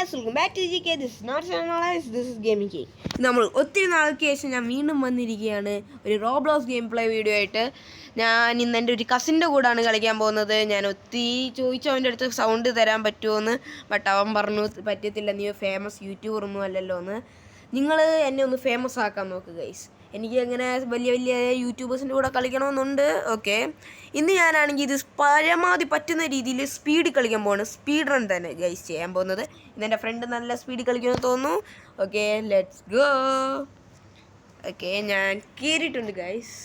Guys welcome back to GK. This is not channel, this is gaming K. നമ്മൾ ഒത്തിരി നാൾക്ക് ശേഷം ഞാൻ വീണ്ടും വന്നിരിക്കുകയാണ് ഒരു റോബ്ലോക്സ് ഗെയിം പ്ലേ വീഡിയോ ആയിട്ട്. ഞാൻ ഇന്ന് എൻ്റെ ഒരു കസിൻ്റെ കൂടാണ് കളിക്കാൻ പോകുന്നത്. ഞാൻ ഒത്തിരി ചോദിച്ചു അവൻ്റെ അടുത്ത് സൗണ്ട് തരാൻ പറ്റുമോയെന്ന്. ബട്ട് അവൻ പറഞ്ഞു പറ്റത്തില്ല, നീ ഫേമസ് യൂട്യൂബറൊന്നും അല്ലല്ലോ എന്ന്. നിങ്ങൾ എന്നെ ഒന്ന് ഫേമസ് ആക്കാൻ നോക്ക് ഗൈസ്. എനിക്ക് അങ്ങനെ വലിയ വലിയ യൂട്യൂബേഴ്സിൻ്റെ കൂടെ കളിക്കണമെന്നുണ്ട്. ഓക്കെ, ഇന്ന് ഞാനാണെങ്കിൽ ഇത് പരമാവധി പറ്റുന്ന രീതിയിൽ സ്പീഡിൽ കളിക്കാൻ പോവാണ്. സ്പീഡ് റൺ തന്നെ ഗൈസ് ചെയ്യാൻ പോകുന്നത്. ഇന്ന് എൻ്റെ ഫ്രണ്ട് നല്ല സ്പീഡിൽ കളിക്കുമെന്ന് തോന്നുന്നു. Okay, let's go. ഓക്കെ, ഞാൻ കയറിയിട്ടുണ്ട് ഗൈസ്.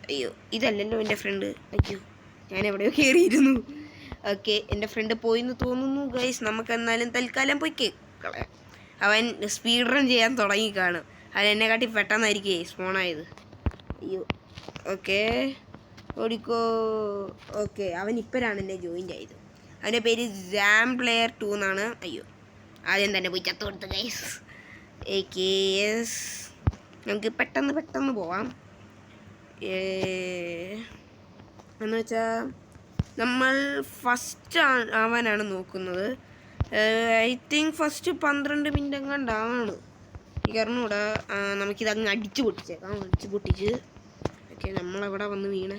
അയ്യോ, ഇതല്ലല്ലോ എൻ്റെ ഫ്രണ്ട്. അയ്യോ, ഞാൻ എവിടെയോ കയറിയിരുന്നു. ഓക്കെ, എൻ്റെ ഫ്രണ്ട് പോയിന്ന് തോന്നുന്നു ഗൈസ്. നമുക്ക് എന്നാലും തൽക്കാലം പോയി കളയാം. അവൻ സ്പീഡ് റൺ ചെയ്യാൻ തുടങ്ങി കാണും. അവൻ എന്നെ കാട്ടി പെട്ടെന്നായിരിക്കും സ്പോണായത്. അയ്യോ, ഓക്കെ ഓടിക്കോ. ഓക്കെ, അവൻ ഇപ്പോഴാണ് എന്നെ ജോയിൻ്റ് ആയത്. അവൻ്റെ പേര് ജാം പ്ലെയർ 2 എന്നാണ്. അയ്യോ, ആദ്യം തന്നെ പോയി ചത്തു കൊടുത്ത ഗൈസ്. ഓക്കെ, യെസ്, നമുക്ക് പെട്ടെന്ന് പോവാം. എന്ന് വെച്ചാൽ നമ്മൾ ഫസ്റ്റ് ആവാനാണ് നോക്കുന്നത്. ഐ തിങ്ക് ഫസ്റ്റ് 12 മിനിറ്റ് എങ്ങാണ്ടാണ്. എനിക്കറിഞ്ഞൂടാ. നമുക്കിത് അങ്ങ് അടിച്ച് പൊട്ടിച്ചേക്കാം. പൊട്ടിച്ച് ഓക്കെ, നമ്മളെവിടെ വന്ന് വീണേ.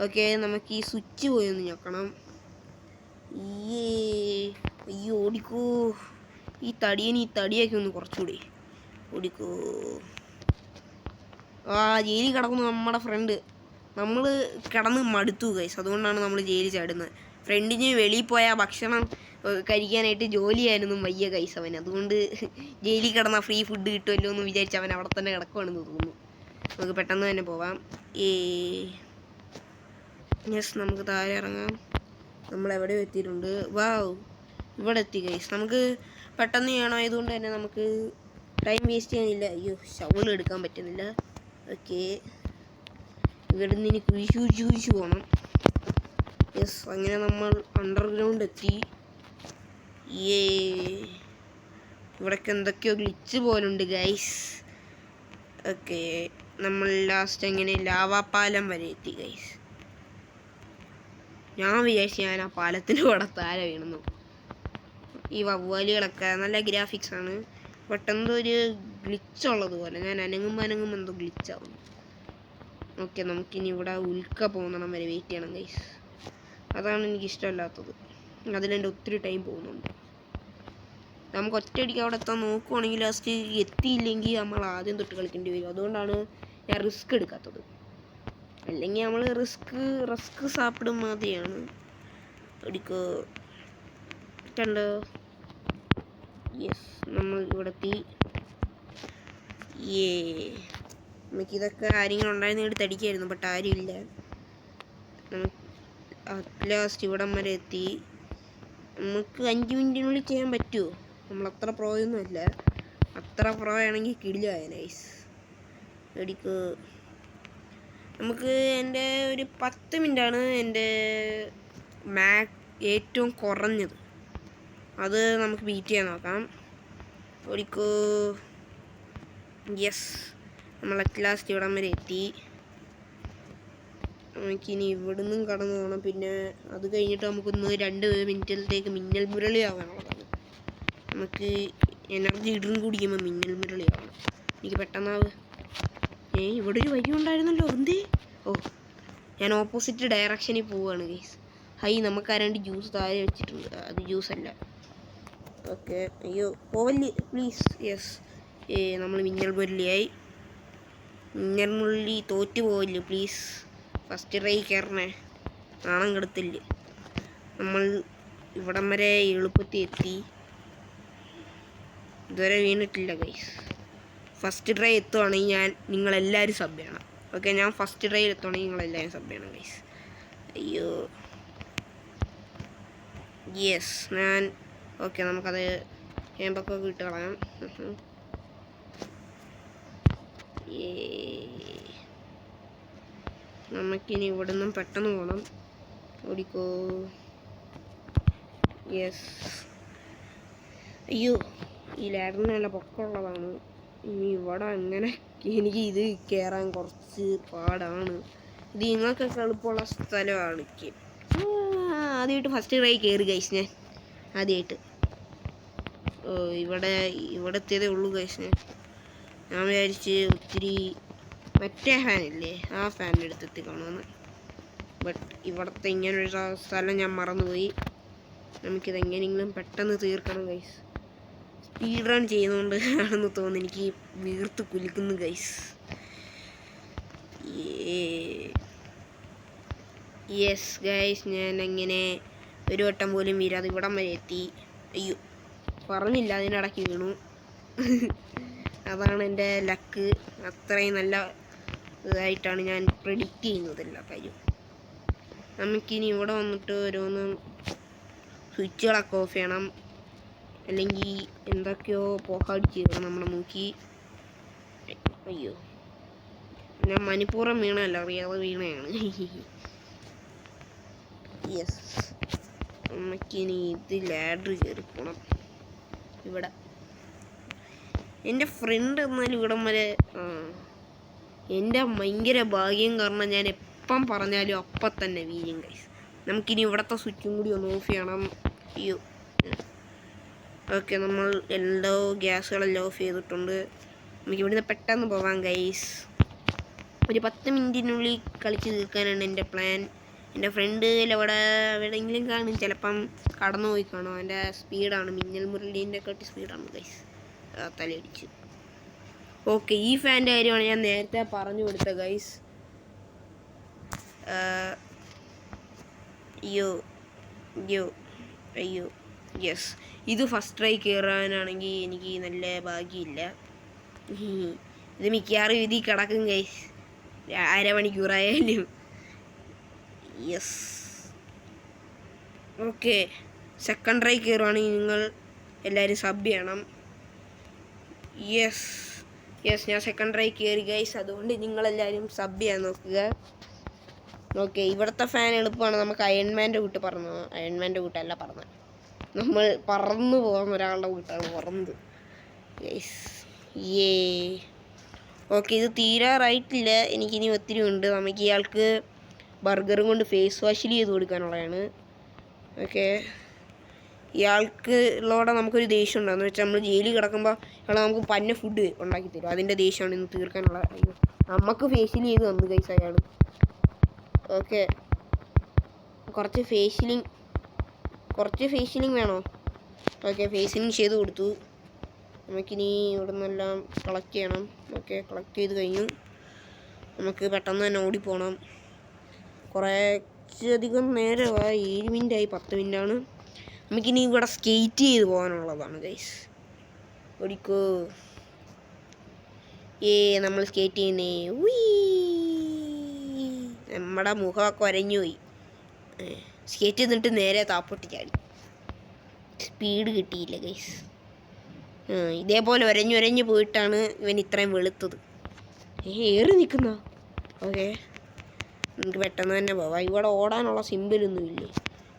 ഓക്കെ, നമുക്ക് ഈ സ്വിച്ച് പോയി ഒന്ന് ഞെക്കണം. അയ്യോ, ഓടിക്കോ. ഈ തടിയൊക്കെ ഒന്ന് കുറച്ചുകൂടി ഓടിക്കോ. ജയിലിൽ കിടക്കുന്നു നമ്മുടെ ഫ്രണ്ട്. നമ്മൾ കിടന്ന് മടുത്തു ഗൈസ്, അതുകൊണ്ടാണ് നമ്മൾ ജയിലിൽ ചാടുന്നത്. ഫ്രണ്ടിന് വെളിയിൽ പോയാൽ ഭക്ഷണം കഴിക്കാനായിട്ട് ജോലി ചെയ്യാനൊന്നും വയ്യ ഗൈസ് അവൻ. അതുകൊണ്ട് ജയിലിൽ കിടന്നാൽ ഫ്രീ ഫുഡ് കിട്ടുമല്ലോ എന്ന് വിചാരിച്ച് അവൻ അവിടെ തന്നെ കിടക്കുവാണെന്ന് തോന്നുന്നു. നമുക്ക് പെട്ടെന്ന് തന്നെ പോവാം. യെസ്, നമുക്ക് താഴെ ഇറങ്ങാം. നമ്മളെവിടെയോ എത്തിയിട്ടുണ്ട്. വാവ്, ഇവിടെ എത്തി ഗൈസ്. നമുക്ക് പെട്ടെന്ന് ചെയ്യണമായതുകൊണ്ട് തന്നെ നമുക്ക് ടൈം വേസ്റ്റ് ചെയ്യാനില്ല. അയ്യോ, ഷവൾ എടുക്കാൻ പറ്റുന്നില്ല. ഓക്കെ, ഇവിടെ നിന്ന് ഇനി കുഴിച്ചു പോകണം. യെസ്, അങ്ങനെ നമ്മൾ അണ്ടർഗ്രൗണ്ട് എത്തി. ഇവിടൊക്കെ എന്തൊക്കെയോ ഗ്ലിച്ച് പോലുണ്ട് ഗൈസ്. ഓക്കെ, നമ്മൾ ലാസ്റ്റ് എങ്ങനെ ലാവാപ്പാലം വരെ എത്തി ഗൈസ്. ഞാൻ വിചാരിച്ചു ഞാൻ ആ പാലത്തിൻ്റെ കൂടെ താഴെ വീണു. ഈ വവ്വാലുകളൊക്കെ നല്ല ഗ്രാഫിക്സ് ആണ്. പെട്ടെന്ന് ഒരു ഗ്ലിച്ച് ഉള്ളതുപോലെ ഞാൻ അനങ്ങും എന്തോ ഗ്ലിച്ചാവുന്നു. ഓക്കെ, നമുക്കിനി ഇവിടെ ഉൽക്ക പോകുന്നിടം വരെ വെയിറ്റ് ചെയ്യണം ഗൈസ്. അതാണ് എനിക്കിഷ്ടമല്ലാത്തത്. അതിലെൻ്റെ ഒത്തിരി ടൈം പോകുന്നുണ്ട്. നമുക്ക് ഒറ്റയടിക്ക് അവിടെ എത്താൻ നോക്കുവാണെങ്കിൽ ലാസ്റ്റ് എത്തിയില്ലെങ്കിൽ നമ്മൾ ആദ്യം തൊട്ട് കളിക്കേണ്ടി വരും. അതുകൊണ്ടാണ് ഞാൻ റിസ്ക് എടുക്കാത്തത്. അല്ലെങ്കിൽ നമ്മൾ റിസ്ക് സാപ്പിടും മതിയാണ്. എടുക്കോ കണ്ടോ. യെസ്, നമ്മൾ ഇവിടെ എത്തി. നമുക്കിതൊക്കെ ആരെങ്കിലും ഉണ്ടായിരുന്ന എടുത്ത് അടിക്കായിരുന്നു. ബട്ട് ആരുമില്ല. ലാസ്റ്റ് ഇവിടം വരെ എത്തി. നമുക്ക് 5 മിനിറ്റിനുള്ളിൽ ചെയ്യാൻ പറ്റുമോ? നമ്മളത്ര പ്രോയൊന്നും അല്ല. അത്ര പ്രോ ആണെങ്കിൽ കിടിലായ നൈസ്. എടിക്ക് നമുക്ക് എൻ്റെ ഒരു 10 മിനിറ്റാണ് എൻ്റെ ഏറ്റവും കുറഞ്ഞത്. അത് നമുക്ക് ബീറ്റ് ചെയ്യാൻ നോക്കാം. ഓടിക്കോ. യെസ്, നമ്മൾ അറ്റ് ലാസ്റ്റ് ഇവിടം വരെ എത്തി. നമുക്കിനി ഇവിടുന്നും കടന്നു പോകണം. പിന്നെ അത് കഴിഞ്ഞിട്ട് നമുക്കൊന്ന് 2 മിനിറ്റിലത്തേക്ക് മിന്നൽ മുരളി ആവാനുള്ളതാണ്. നമുക്ക് എനർജി ഇടും കുടിക്കുമ്പോൾ മിന്നൽ മുരളി ആവണം. എനിക്ക് പെട്ടെന്നാവ്. ഇവിടെ ഒരു വഴി ഉണ്ടായിരുന്നല്ലോ. എന്തേ? ഓ, ഞാൻ ഓപ്പോസിറ്റ് ഡയറക്ഷനിൽ പോവുകയാണ് ഗൈസ്. നമുക്ക് ആരാണ്ട് ജ്യൂസ് താഴെ വെച്ചിട്ടുണ്ട്. അത് ജ്യൂസല്ല. ഓക്കെ, അയ്യോ പോവല്ലേ പ്ലീസ്. യെസ്, നമ്മൾ മിന്നൽ മുരളിയായി. മിന്നൽ മുരളി തോറ്റു പോവല്ലേ പ്ലീസ്. ഫസ്റ്റ് ട്രൈ കയറണേ, നാണം കെടുത്തില്ല. നമ്മൾ ഇവിടം വരെ എളുപ്പത്തിൽ എത്തി. ഇതുവരെ വീണിട്ടില്ല ഗൈസ്. ഫസ്റ്റ് ട്രൈ എത്തുവാണെങ്കിൽ നിങ്ങളെല്ലാവരും സബ് ചെയ്യണം. ഓക്കെ, ഞാൻ ഫസ്റ്റ് ട്രൈ എത്തുവാണെങ്കിൽ നിങ്ങളെല്ലാവരും സബ് ചെയ്യണം ഗൈസ്. അയ്യോ, യെസ്, ഞാൻ ഓക്കെ, നമുക്കത് ക്യാമ്പൊക്കെ വിട്ട് കളയാം. നമുക്കിനി ഇവിടെ നിന്നും പെട്ടെന്ന് പോകണം. ഓടിക്കോ. യെസ്, അയ്യോ, ഈ ലാഡറിന് നല്ല പൊക്കമുള്ളതാണ്. ഇനി ഇവിടെ അങ്ങനെ എനിക്ക് ഇത് കയറാൻ കുറച്ച് പാടാണ്. ഇത് നിങ്ങൾക്കൊക്കെ എളുപ്പമുള്ള സ്ഥലമാണ്. ആദ്യമായിട്ട് ഫസ്റ്റ് ട്രൈ കയറി ഗൈസ്. ഞാൻ ആദ്യമായിട്ട് ഇവിടെ എത്തിയതേ ഉള്ളൂ ഗൈസ്. ഞാൻ വിചാരിച്ച് ഒത്തിരി മറ്റേ ഫാനില്ലേ ആ ഫാനിൻ്റെ അടുത്ത് എത്തിക്കാണുമെന്ന്. ബട്ട് ഇവിടുത്തെ ഇങ്ങനൊരു സ്ഥലം ഞാൻ മറന്നുപോയി. നമുക്കിത് എങ്ങനെയെങ്കിലും പെട്ടെന്ന് തീർക്കണം ഗൈസ്. സ്പീഡ് റൺ ചെയ്യുന്നതുകൊണ്ട് ആണെന്ന് തോന്നുന്നു എനിക്ക് വീർത്ത് കുലിക്കുന്നു ഗൈസ്. യെസ് ഗൈസ്, ഞാൻ അങ്ങനെ ഒരു വട്ടം പോലും വീരാതെ ഇവിടം വരെ എത്തി. അയ്യോ, പറഞ്ഞില്ല, അതിനിടയ്ക്ക് വീണു. അതാണ് എൻ്റെ ലക്ക്. അത്രയും നല്ല ഇതായിട്ടാണ് ഞാൻ പ്രെഡിക്റ്റ് ചെയ്യുന്നത് എല്ലാ കാര്യം. നമുക്കിനി ഇവിടെ വന്നിട്ട് ഓരോന്ന് സ്വിച്ചുകളൊക്കെ ഓഫ് ചെയ്യണം, അല്ലെങ്കിൽ എന്തൊക്കെയോ പോക്കാടിച്ച് ചെയ്യണം നമ്മുടെ മൂക്കി. അയ്യോ, ഞാൻ മനഃപൂർവ്വം വീണല്ല, അറിയാതെ വീണയാണ്. യെസ്, നമുക്കിനി ഇത് ലാഡർ കയറി പോകണം. ഇവിടെ എൻ്റെ ഫ്രണ്ട് എന്നാലും ഇവിടം വരെ എൻ്റെ ഭയങ്കര ഭാഗ്യം കാരണം ഞാൻ എപ്പം പറഞ്ഞാലും അപ്പം തന്നെ വീഴും ഗൈസ്. നമുക്കിനി ഇവിടുത്തെ സ്വിച്ചും കൂടി ഒന്ന് ഓഫ് ചെയ്യണം. അയ്യോ, ഓക്കെ, നമ്മൾ എല്ലാ ഗ്യാസുകളെല്ലാം ഓഫ് ചെയ്തിട്ടുണ്ട്. നമുക്ക് ഇവിടുന്ന് പെട്ടെന്ന് പോവാം ഗൈസ്. ഒരു 10 മിനിറ്റിനുള്ളിൽ കളിച്ച് തീർക്കാനാണ് എൻ്റെ പ്ലാൻ. എൻ്റെ ഫ്രണ്ട് എവിടെയെങ്കിലും കാണും, ചിലപ്പം കടന്നു പോയി കാണും. എൻ്റെ സ്പീഡാണ് മിന്നൽ മുരളീൻ്റെ ഒക്കെ സ്പീഡാണ് ഗൈസ്, തലയിടിച്ച്. ഓക്കെ, ഈ ഫാൻ്റെ കാര്യമാണ് ഞാൻ നേരത്തെ പറഞ്ഞു കൊടുത്തത് ഗൈസ്. അയ്യോ അയ്യോ അയ്യോ, യെസ്, ഇത് ഫസ്റ്റ് ട്രൈ കയറാനാണെങ്കിൽ എനിക്ക് നല്ല ഭാഗ്യമില്ല. ഇത് മിക്കവാറും ഇതിൽ കിടക്കും ഗൈസ്, അരമണിക്കൂറായാലും. യെസ്, ഓക്കെ, സെക്കൻഡ് ട്രൈ കയറുവാണെങ്കിൽ നിങ്ങൾ എല്ലാവരും സബ് ചെയ്യണം. യെസ് യെസ്, ഞാൻ സെക്കൻഡ് ട്രൈ കയറി ഗൈസ്, അതുകൊണ്ട് നിങ്ങളെല്ലാവരും സബ് ചെയ്യാൻ നോക്കുക. ഓക്കെ, ഇവിടുത്തെ ഫാൻ എളുപ്പമാണ്. നമുക്ക് അയൺമാൻ്റെ കൂട്ട് അയൺമാൻ്റെ കൂട്ടല്ല പറഞ്ഞത്, നമ്മൾ പറന്നു പോകുന്ന ഒരാളുടെ കൂട്ടാണ് പറന്നത് ഗൈസ്. ഓക്കെ, ഇത് തീരാറായിട്ടില്ല, എനിക്കിനി ഒത്തിരി ഉണ്ട്. നമുക്ക് ഇയാൾക്ക് ബർഗറും കൊണ്ട് ഫേസ് വാഷിൽ ചെയ്ത് കൊടുക്കാനുള്ളതാണ്. ഓക്കെ, ഇയാൾക്ക് ഉള്ളതോടെ നമുക്കൊരു ദേഷ്യം ഉണ്ടാകുന്ന വെച്ചാൽ നമ്മൾ ജയിലിൽ കിടക്കുമ്പോൾ ഇയാൾ നമുക്ക് പന്ന ഫുഡ് ഉണ്ടാക്കി തരും. അതിൻ്റെ ദേഷ്യമാണ് ഇന്ന് തീർക്കാനുള്ള. അയ്യോ, നമുക്ക് ഫേഷ്യൽ ചെയ്ത് തന്നു ഗൈസ് അയാൾ. ഓക്കെ, കുറച്ച് ഫേഷ്യലിംഗ് വേണോ? ഓക്കെ, ഫേഷ്യലിംഗ് ചെയ്ത് കൊടുത്തു. നമുക്കിനി ഇവിടെ നിന്നെല്ലാം കളക്ട് ചെയ്യണം. ഓക്കെ, കളക്ട് ചെയ്ത് കഴിഞ്ഞു. നമുക്ക് പെട്ടെന്ന് തന്നെ ഓടിപ്പോകണം. കുറച്ചധികം നേരമായി, 7 മിനിറ്റായി, 10 മിനിറ്റാണ്. നമുക്കിനി ഇവിടെ സ്കേറ്റ് ചെയ്ത് പോകാനുള്ളതാണ് ഗൈസ്. ഓടിക്കോ, നമ്മൾ സ്കേറ്റ് ചെയ്യുന്നേ. നമ്മുടെ മുഖമൊക്കെ ഒരഞ്ഞു പോയി. സ്കേറ്റ് ചെയ്തിട്ട് നേരെ താപ്പൊട്ടി ചാടി. സ്പീഡ് കിട്ടിയില്ല ഗൈസ്. ഇതേപോലെ ഒരഞ്ഞു പോയിട്ടാണ് ഇവൻ ഇത്രയും വെളുത്തത്. ഏറി നിൽക്കുന്ന. ഓക്കെ, നമുക്ക് പെട്ടെന്ന് തന്നെ പോവാം. ഇവിടെ ഓടാനുള്ള സിമ്പിളൊന്നുമില്ലേ?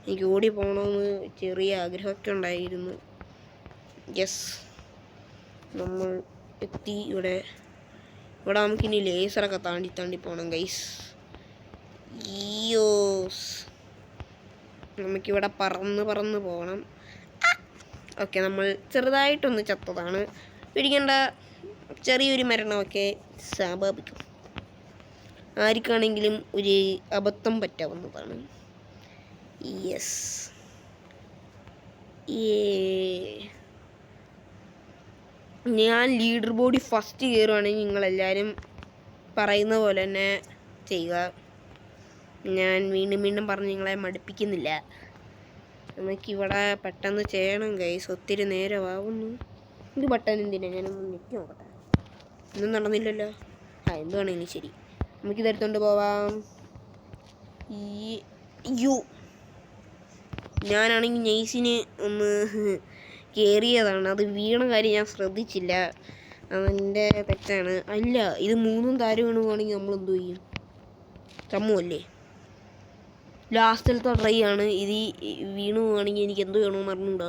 എനിക്ക് ഓടി പോകണമെന്ന് ചെറിയ ആഗ്രഹമൊക്കെ ഉണ്ടായിരുന്നു. യെസ്, നമ്മൾ എത്തി. ഇവിടെ നമുക്കിനി ലേസറൊക്കെ താണ്ടി പോകണം ഗൈസ്. നമുക്കിവിടെ പറന്ന് പോകണം. ഓക്കെ, നമ്മൾ ചെറുതായിട്ടൊന്ന് ചത്തതാണ്, പിടിക്കേണ്ട. ചെറിയൊരു മരണമൊക്കെ സ്വാഭാവികം, ആർക്കാണെങ്കിലും ഒരു അബദ്ധം പറ്റാവുന്നതാണ്. യെസ്, ഞാൻ ലീഡർ ബോർഡിൽ ഫസ്റ്റ് കയറുവാണെങ്കിൽ നിങ്ങളെല്ലാവരും പറയുന്ന പോലെ തന്നെ ചെയ്യുക. ഞാൻ വീണ്ടും പറഞ്ഞ് നിങ്ങളെ മടുപ്പിക്കുന്നില്ല. നമുക്കിവിടെ പെട്ടെന്ന് ചെയ്യണം ഗൈസ്, ഒത്തിരി നേരമാവുന്നു. ഇത് ബട്ടൺ എന്തിനാ? ഞാനൊന്ന് ഞെക്കി നോക്കട്ടെ. ഒന്നും നടന്നില്ലല്ലോ. എന്തുവാണെങ്കിലും ശരി, നമുക്കിതെടുത്തോണ്ട് പോവാം. ഞാനാണെങ്കിൽ നെയ്സിന് ഒന്ന് കയറിയതാണ്, അത് വീണ കാര്യം ഞാൻ ശ്രദ്ധിച്ചില്ല, അതെൻ്റെ തെറ്റാണ്. അല്ല, ഇത് 3 താരം വീണ് പോകണമെങ്കിൽ നമ്മൾ എന്തു ചെയ്യും? ചമ്മുവല്ലേ? ലാസ്റ്റിലത്തെ ട്രൈ ആണ് ഇത്. വീണു പോവുകയാണെങ്കിൽ എനിക്ക് എന്ത് വേണമെന്ന് അറിഞ്ഞൂടാ.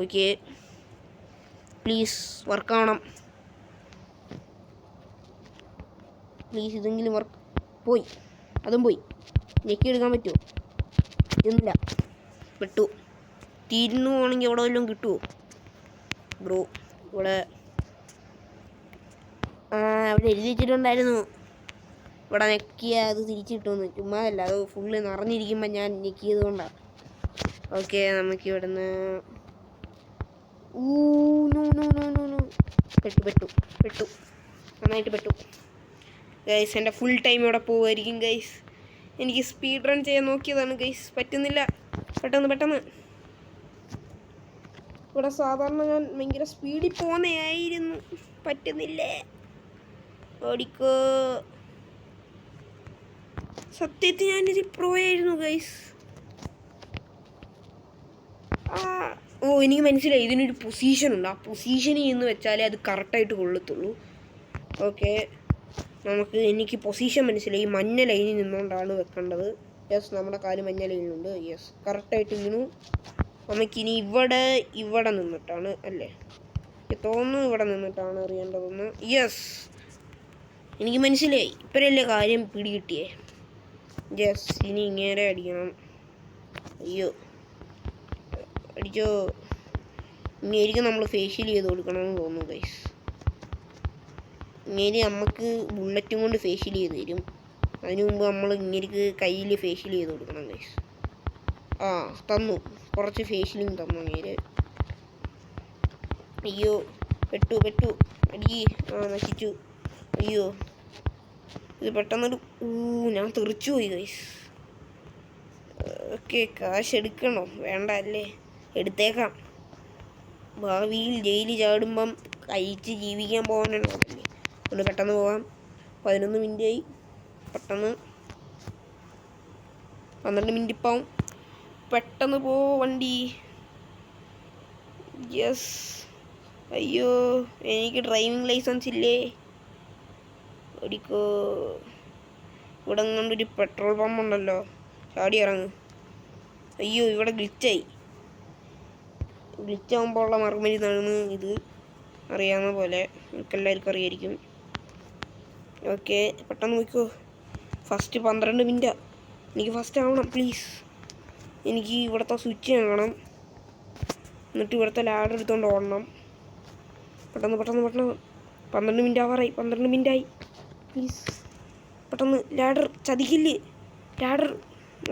ഓക്കെ, പ്ലീസ് വർക്കാവണം, പ്ലീസ്. ഇതെങ്കിലും വർക്ക്. അതും പോയി. ഞെക്കി എടുക്കാൻ പറ്റുമോ? ഇതൊന്നുമില്ല, വിട്ടു. തിരിഞ്ഞു പോകണമെങ്കിൽ എവിടെ വല്ലതും കിട്ടുമോ? ബ്രോ ഇവിടെ അവിടെ എഴുതിച്ചിട്ടുണ്ടായിരുന്നു ഇവിടെ ഞെക്കിയ അത് തിരിച്ചിട്ടോന്ന്. ചുമ്മാ അല്ല, അത് ഫുള്ള് നിറഞ്ഞിരിക്കുമ്പോൾ ഞാൻ ഞെക്കിയത് കൊണ്ടാണ്. ഓക്കെ, നമുക്ക് ഇവിടുന്ന് പെട്ടു നന്നായിട്ട് പെട്ടു ഗൈസ്. എൻ്റെ ഫുൾ ടൈം ഇവിടെ പോവുമായിരിക്കും ഗൈസ്. എനിക്ക് സ്പീഡ് റൺ ചെയ്യാൻ നോക്കിയതാണ് ഗൈസ്, പറ്റുന്നില്ല. പെട്ടെന്ന് ഇവിടെ സാധാരണ ഞാൻ ഭയങ്കര സ്പീഡിൽ പോകുന്നതായിരുന്നു, പറ്റുന്നില്ലേ. ഓടിക്കോ. സത്യത്തിൽ ഞാനിത് പ്രോയായിരുന്നു ഗൈസ്. എനിക്ക് മനസ്സിലായി, ഇതിനൊരു പൊസിഷനുണ്ട്. ആ പൊസിഷനിൽ നിന്ന് വെച്ചാലേ അത് കറക്റ്റായിട്ട് കൊള്ളത്തുള്ളൂ. ഓക്കെ, എനിക്ക് പൊസിഷൻ മനസ്സിലായി. മഞ്ഞ ലൈനിൽ നിന്നുകൊണ്ടാണ് വെക്കേണ്ടത്. യെസ്, നമ്മുടെ കാല് മഞ്ഞ ലൈനിലുണ്ട്. യെസ്, കറക്റ്റായിട്ട് വീണു. നമുക്കിനി ഇവിടെ നിന്നിട്ടാണ് അല്ലേ, തോന്നുന്നു ഇവിടെ നിന്നിട്ടാണ് അറിയേണ്ടതെന്ന്. യെസ്, എനിക്ക് മനസ്സിലായി. ഇപ്പോഴല്ലേ കാര്യം പിടികിട്ടിയേ. യെസ്, ഇനി ഇങ്ങനെ അടിക്കണം. അയ്യോ, അടിച്ചോ. ഇങ്ങനെയായിരിക്കും നമ്മൾ ഫേഷ്യൽ ചെയ്ത് കൊടുക്കണമെന്ന് തോന്നുന്നു ഗൈസ്. ഇങ്ങനെ നമുക്ക് ബുള്ളറ്റും കൊണ്ട് ഫേഷ്യൽ ചെയ്ത് തരും. അതിനു മുമ്പ് നമ്മൾ ഇങ്ങനെ കയ്യിൽ ഫേഷ്യൽ ചെയ്ത് കൊടുക്കണം ഗൈസ്. തന്നു, കുറച്ച് ഫേഷ്യലിങ് തന്നു ഇങ്ങനെ. അയ്യോ, പെട്ടു അടി. നശിച്ചു. അയ്യോ, ഇത് പെട്ടെന്നൊരു ഞാൻ തെറിച്ചു പോയി ഗൈസ്. ഓക്കെ, കാശ് എടുക്കണോ? വേണ്ട അല്ലേ, എടുത്തേക്കാം. ഭാവിയിൽ ജയിലിൽ ചാടുമ്പം കഴിച്ച് ജീവിക്കാൻ പോകാനുള്ളതല്ലേ, അതുകൊണ്ട് പെട്ടെന്ന് പോകാം. 11 മിനിറ്റായി. പെട്ടെന്ന് 12 മിനിറ്റ് ഇപ്പം. പെട്ടെന്ന് പോ വണ്ടി. യെസ്. അയ്യോ, എനിക്ക് ഡ്രൈവിംഗ് ലൈസൻസ് ഇല്ലേ. ഓടിക്കോ. ഇവിടെ നിന്നൊരു പെട്രോൾ പമ്പ് ഉണ്ടല്ലോ, ചാടി ഇറങ്ങ്. അയ്യോ, ഇവിടെ ഗ്ലിച്ചാകുമ്പോൾ ഉള്ള മറുമരുന്നാണ് ഇത്, അറിയാവുന്ന പോലെ നമുക്കെല്ലാവർക്കും അറിയായിരിക്കും. ഓക്കെ, പെട്ടെന്ന് നോക്കൂ. ഫസ്റ്റ് 12 മിനിറ്റാ. എനിക്ക് ഫസ്റ്റ് ആവണം പ്ലീസ്. എനിക്ക് ഇവിടുത്തെ സ്വിച്ച് കാണണം, എന്നിട്ട് ഇവിടുത്തെ ലാഡർ എടുത്തുകൊണ്ട് ഓടണം. പെട്ടെന്ന് 12 മിനിറ്റ് ആവാറായി. 12 മിനിറ്റായി. പ്ലീസ് പെട്ടെന്ന്. ലാഡർ ചതിക്കില്ലേ, ലാഡർ.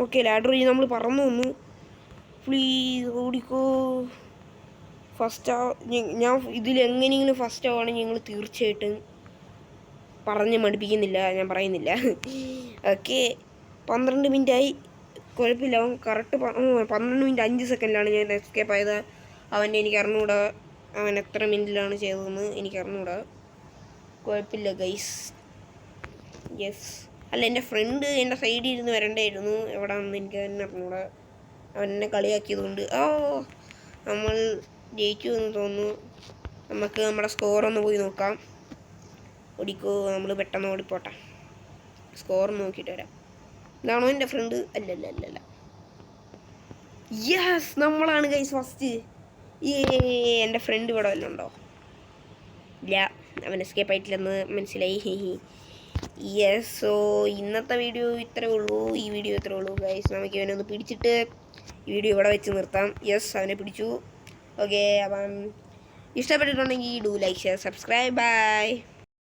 ഓക്കെ, ലാഡർ വഴി നമ്മൾ പറന്നു വന്നു. പ്ലീസ് ഓടിക്കോ. ഞാൻ ഇതിലെങ്ങനെയെങ്കിലും ഫസ്റ്റ് ആവുകയാണെങ്കിൽ ഞങ്ങൾ തീർച്ചയായിട്ടും പറഞ്ഞ് മടുപ്പിക്കുന്നില്ല, ഞാൻ പറയുന്നില്ല. ഓക്കെ, 12 മിനിറ്റായി. കുഴപ്പമില്ല, അവൻ കറക്റ്റ് 12 മിനിറ്റ് 5 സെക്കൻഡിലാണ് ഞാൻ എസ്കേപ്പ് ആയത്. എനിക്ക് അറിഞ്ഞുകൂടാ അവൻ എത്ര മിനിറ്റിലാണ് ചെയ്തതെന്ന്, എനിക്ക് അറിഞ്ഞുകൂടാ. കുഴപ്പമില്ല ഗൈസ്. യെസ്, അല്ല, എൻ്റെ ഫ്രണ്ട് എൻ്റെ സൈഡിൽ ഇരുന്ന് വരണ്ടായിരുന്നു. എവിടെയാണെന്ന് എനിക്ക് തന്നെ അറിഞ്ഞുകൂടാ. അവൻ എന്നെ കളിയാക്കിയത് കൊണ്ട്. നമ്മൾ ജയിച്ചു എന്ന് തോന്നുന്നു. നമുക്ക് നമ്മുടെ സ്കോറൊന്ന് പോയി നോക്കാം. ഓടിക്കോ, നമ്മൾ പെട്ടെന്ന് ഓടിപ്പോട്ടെ. സ്കോർ നോക്കിയിട്ട് വരാം. ഇതാണോ എൻ്റെ ഫ്രണ്ട്? അല്ലല്ല. യെസ്, നമ്മളാണ് ഗൈസ് ഫസ്റ്റ്. എൻ്റെ ഫ്രണ്ട് ഇവിടെ വല്ലതും ഉണ്ടോ? ഇല്ല, അവൻ എസ്കേപ്പ് ആയിട്ടില്ലെന്ന് മനസ്സിലായി. യെസ്, സോ ഇന്നത്തെ വീഡിയോ ഇത്രേ ഉള്ളൂ. ഗൈസ്, നമുക്ക് ഇവനൊന്ന് പിടിച്ചിട്ട് ഈ വീഡിയോ ഇവിടെ വെച്ച് നിർത്താം. യെസ്, അവനെ പിടിച്ചു. ഓക്കെ, അപ്പം ഇഷ്ടപ്പെട്ടിട്ടുണ്ടെങ്കിൽ do like, share, subscribe. By.